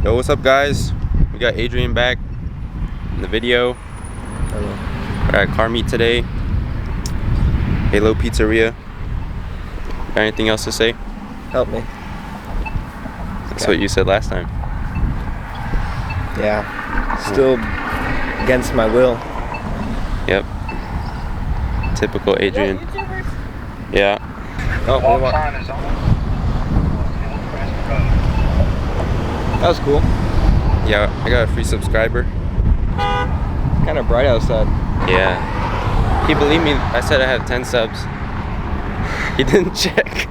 Yo, what's up, guys? We got Adrian back in the video. Hello. We're at carmeet today. Halo Pizzaria. Got anything else to say? Help me. That's what you said last time. Yeah. Still against my will. Yep. Typical Adrian. Yeah. Oh, that was cool. Yeah, I got a free subscriber. Kind of bright outside. Yeah. Can you believe me? I said I have 10 subs. He didn't check.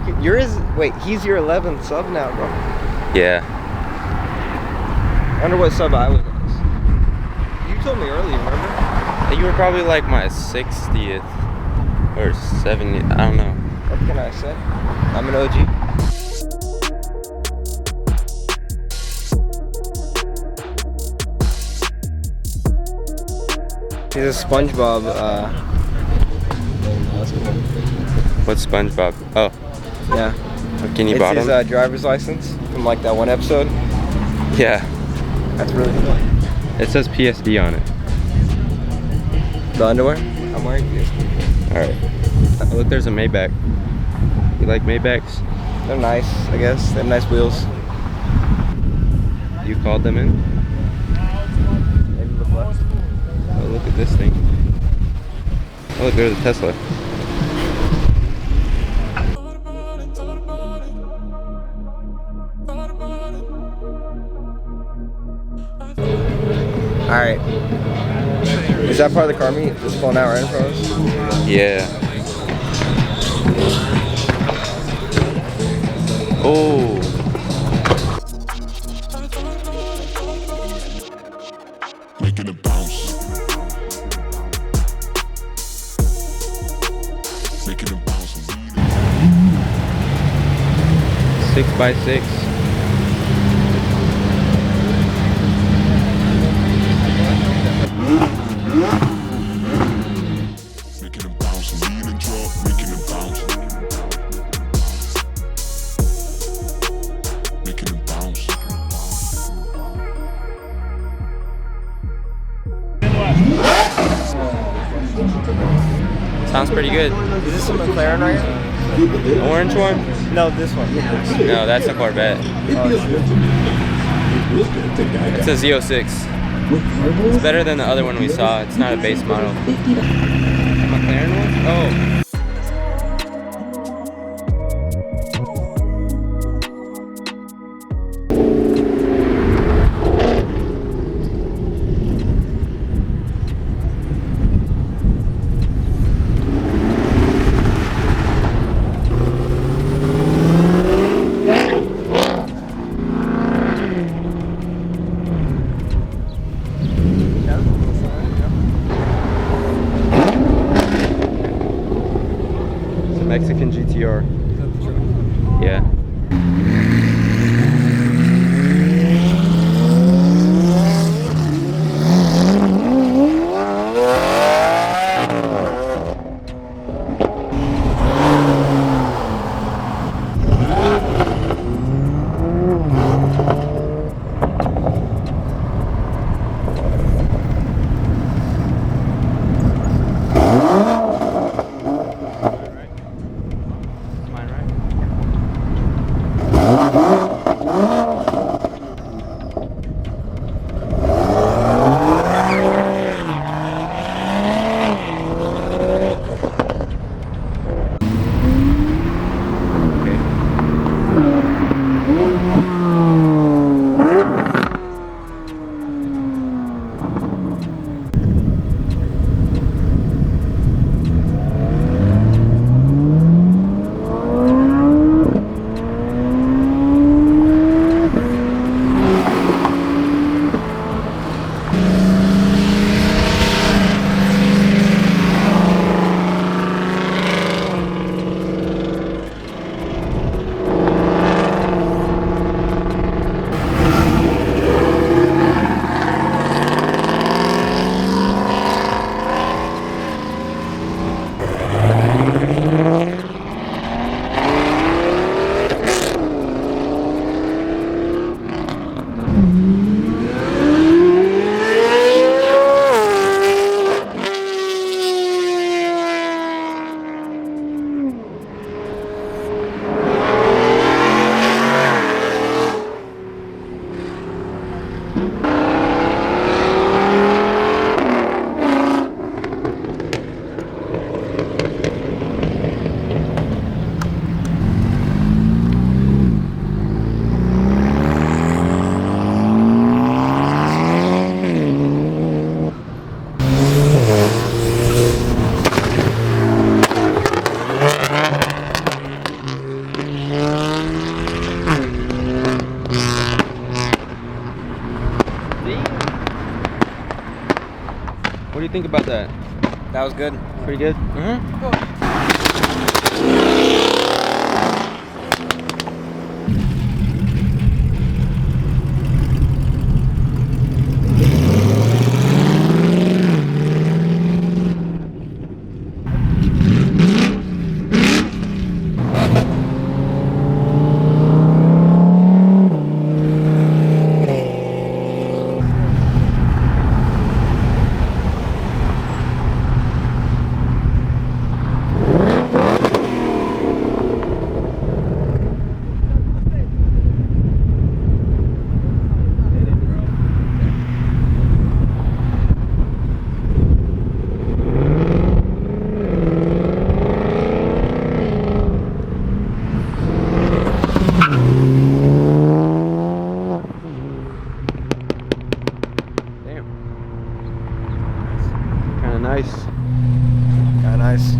Dude, you're his. Wait, he's your 11th sub now, bro. Yeah. I wonder what sub I was. You told me earlier, remember? You were probably like my 60th or 70th. I don't know. What can I say? I'm an OG. He's a SpongeBob. What's SpongeBob? Oh, Yeah. Bikini It's Bottom? his driver's license from like that one episode. Yeah. That's really cool. It says PSD on it. The underwear? I'm wearing PSD. Alright. Oh, look, there's a Maybach. You like Maybachs? They're nice, I guess. They have nice wheels. You called them in? Maybe look left. Oh, look at this thing. Oh, look, there's a Tesla. Alright. Is that part of the car meet? Just pulling out right in front of us? Yeah. Oh. Making it bounce. Making it bounce. 6x6. Making it bounce. Lean and drop. Making it bounce. Making it bounce. Sounds pretty good. Is this a McLaren right here? The orange one? No, this one. No, that's a Corvette. Oh, shoot. It's a Z06. It's better than the other one we saw. It's not a base model. McLaren one? Oh. do you think about that? That was good. Pretty good? Nice. Kinda nice.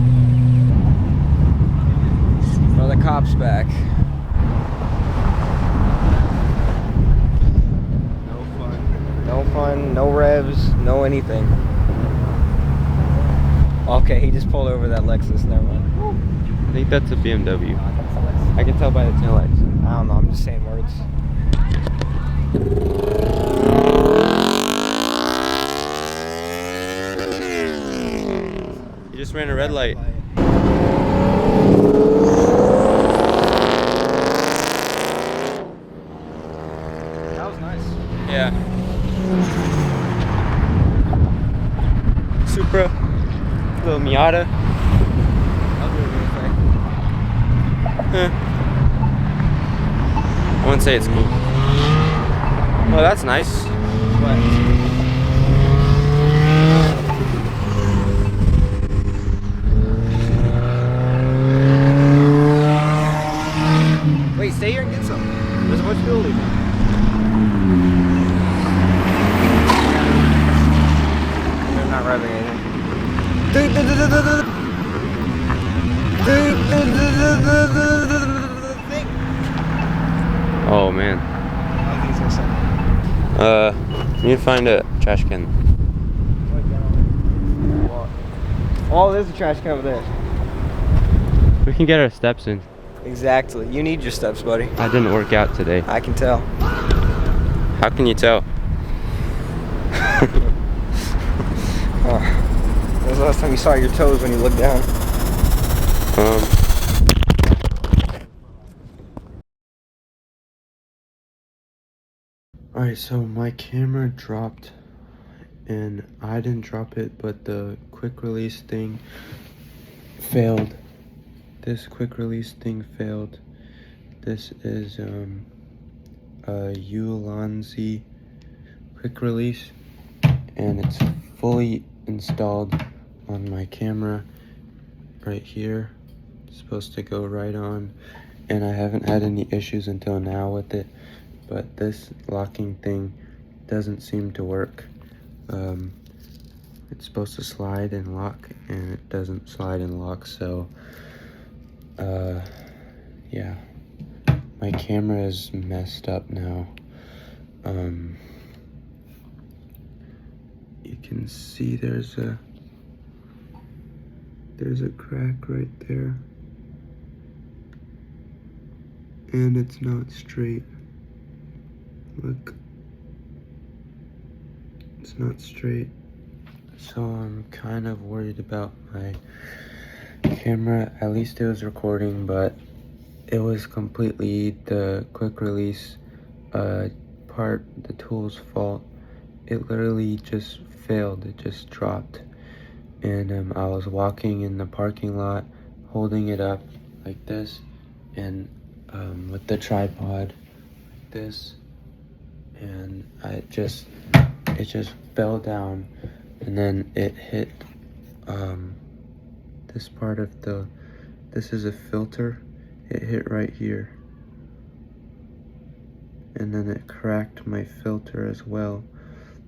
Well, the cop's back. No fun. No fun, no revs, no anything. Okay, he just pulled over that Lexus, never mind. I think that's a BMW. I can tell by the taillights. I don't know, I'm just saying words. You just ran a red light. That was nice. Yeah. Supra. Little Miata. Huh. I wouldn't say it's cool. Oh, that's nice. Wait, stay here and get some. There's a bunch of fuel leaving. They're not revving anything. Oh man. We need to find a trash can. Oh, there's a trash can over there. We can get our steps in. Exactly. You need your steps, buddy. I didn't work out today. I can tell. How can you tell? Oh. When was the last time you saw your toes when you looked down? Alright, so my camera dropped, and I didn't drop it, but the quick release thing failed. This quick release thing failed. This is a Ulanzi quick release, and it's fully installed on my camera right here. It's supposed to go right on, and I haven't had any issues until now with it. But this locking thing doesn't seem to work. It's supposed to slide and lock, and it doesn't slide and lock, so yeah, my camera is messed up now. You can see there's a crack right there, and it's not straight. Look, it's not straight. So I'm kind of worried about my camera. At least it was recording, but it was completely the quick release part, the tool's fault. It literally just failed. It just dropped. And I was walking in the parking lot, holding it up like this, and with the tripod like this, and it just fell down, and then it hit this part of this is a filter. It hit right here, and then it cracked my filter as well.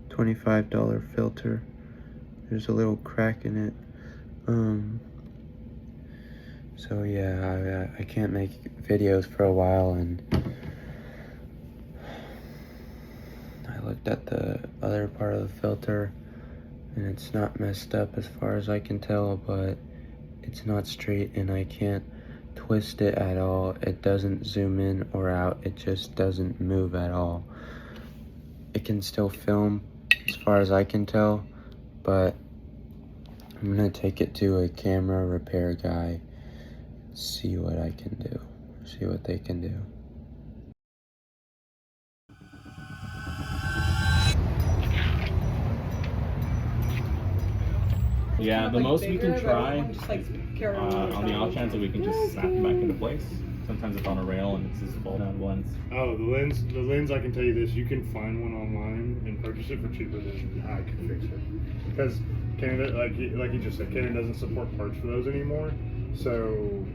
$25 filter. There's a little crack in it. So yeah, I can't make videos for a while, and I looked at the other part of the filter, and it's not messed up as far as I can tell, but it's not straight and I can't twist it at all. It doesn't zoom in or out, it just doesn't move at all. It can still film as far as I can tell, but I'm gonna take it to a camera repair guy, see what I can do, see what they can do. Yeah, the most we can try on the off chance that we can just snap it back into place. Sometimes it's on a rail and it's just fold down lens. Oh, the lens, I can tell you this, you can find one online and purchase it for cheaper than I could fix it. Because Canon, like you just said, Canon doesn't support parts for those anymore. So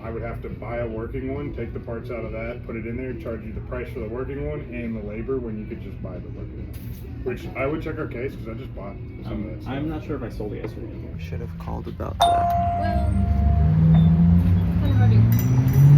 I would have to buy a working one, take the parts out of that, put it in there, charge you the price for the working one and the labor when you could just buy the working one. Which I would check our case because I just bought some of that stuff. I'm not sure if I sold it yesterday. Should have called about that. Well, kind of hard to